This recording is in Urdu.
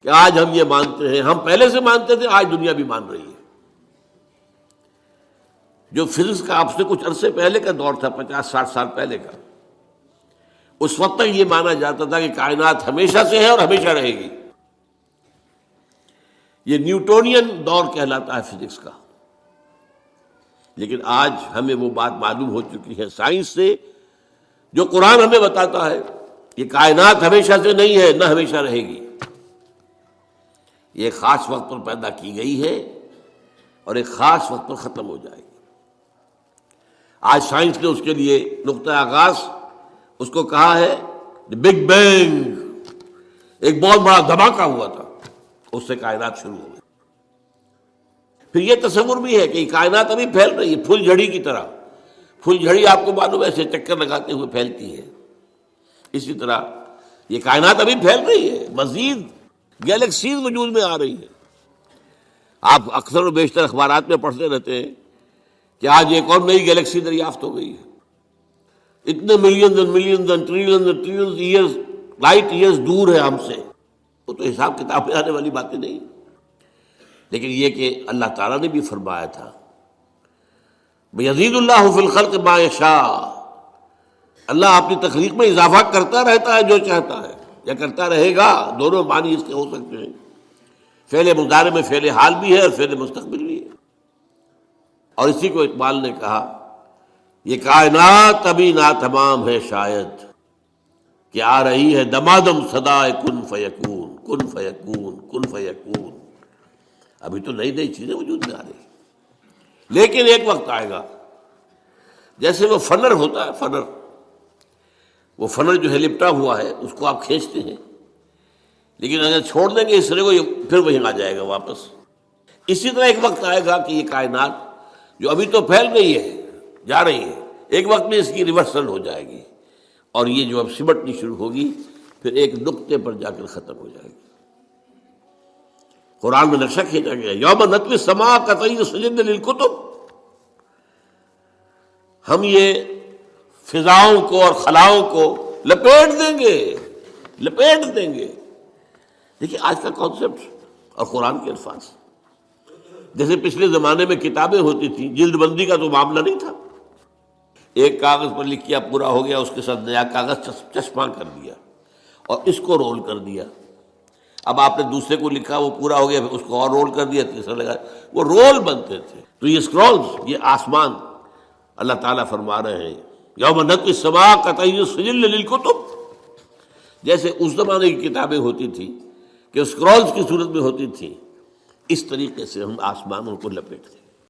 کہ آج ہم یہ مانتے ہیں، ہم پہلے سے مانتے تھے، آج دنیا بھی مان رہی ہے۔ جو فزکس کا آپ سے کچھ عرصے پہلے کا دور تھا، 50-60 سال پہلے کا، اس وقت تک یہ مانا جاتا تھا کہ کائنات ہمیشہ سے ہے اور ہمیشہ رہے گی۔ یہ نیوٹونین دور کہلاتا ہے فزکس کا۔ لیکن آج ہمیں وہ بات معلوم ہو چکی ہے سائنس سے، جو قرآن ہمیں بتاتا ہے، یہ کائنات ہمیشہ سے نہیں ہے، نہ ہمیشہ رہے گی۔ یہ خاص وقت پر پیدا کی گئی ہے اور ایک خاص وقت پر ختم ہو جائے گی۔ آج سائنس نے اس کے لیے نقطہ آغاز اس کو کہا ہے بگ بینگ، ایک بہت بڑا دھماکہ ہوا تھا، اس سے کائنات شروع ہو گئی۔ پھر یہ تصور بھی ہے کہ یہ کائنات ابھی پھیل رہی ہے، پھول جھڑی کی طرح۔ پھول جھڑی آپ کو معلوم ہے ایسے چکر لگاتے ہوئے پھیلتی ہے، اسی طرح یہ کائنات ابھی پھیل رہی ہے، مزید گیلیکسیز وجود میں آ رہی ہے۔ آپ اکثر و بیشتر اخبارات میں پڑھتے رہتے ہیں کہ آج ایک اور نئی گیلیکسی دریافت ہو گئی ہے، اتنے millions and millions and trillions and trillions years, light years دور ہے ہم سے۔ وہ تو حساب کتاب میں آنے والی باتیں نہیں، لیکن یہ کہ اللہ تعالیٰ نے بھی فرمایا تھا یزید اللہ فی الخلق ما یشاء، اللہ اپنی تخلیق میں اضافہ کرتا رہتا ہے جو چاہتا ہے، یا کرتا رہے گا، دونوں معنی اس کے ہو سکتے ہیں۔ فعل مضارع میں فعل حال بھی ہے اور فعل مستقبل بھی ہے۔ اور اسی کو اقبال نے کہا یہ کائنات ابھی ناتمام ہے شاید، کہ آ رہی ہے دمادم صدائے کن فیکون، کن فیکون، کن فیکون۔ ابھی تو نئی نئی چیزیں وجود میں آ رہی ہیں، لیکن ایک وقت آئے گا، جیسے وہ فنر ہوتا ہے، فنر، وہ فنر جو ہے لپٹا ہوا ہے، اس کو آپ کھینچتے ہیں، لیکن اگر چھوڑ دیں گے اس طرح کو، یہ پھر وہیں آ جائے گا واپس۔ اسی طرح ایک وقت آئے گا کہ یہ کائنات جو ابھی تو پھیل رہی ہے، جا رہی ہے، ایک وقت میں اس کی ریورسل ہو جائے گی، اور یہ جو اب سمٹنی شروع ہوگی پھر ایک نقطے پر جا کر ختم ہو جائے گی۔ قرآن میں نقشہ کھینچا گیا یوم نطوی السماء کطی سجل للکتب، ہم یہ فضاؤں کو اور خلاؤں کو لپیٹ دیں گے، لپیٹ دیں گے۔ دیکھیے آج کا کانسیپٹ اور قرآن کے الفاظ، جیسے پچھلے زمانے میں کتابیں ہوتی تھیں، جلد بندی کا تو معاملہ نہیں تھا، ایک کاغذ پر لکھ کیا پورا ہو گیا، اس کے ساتھ نیا کاغذ چسپاں کر دیا اور اس کو رول کر دیا۔ اب آپ نے دوسرے کو لکھا، وہ پورا ہو گیا، پھر اس کو اور رول کر دیا، تیسرا لگا، وہ رول بنتے تھے۔ تو یہ اسکرولز، یہ آسمان، اللہ تعالیٰ فرما رہے ہیں یوم نطوی السماء کطی سجل للکتب، جیسے اس زمانے کی کتابیں ہوتی تھیں کہ اسکرولز کی صورت میں ہوتی تھیں، اس طریقے سے ہم آسمانوں کو لپیٹتے ہیں۔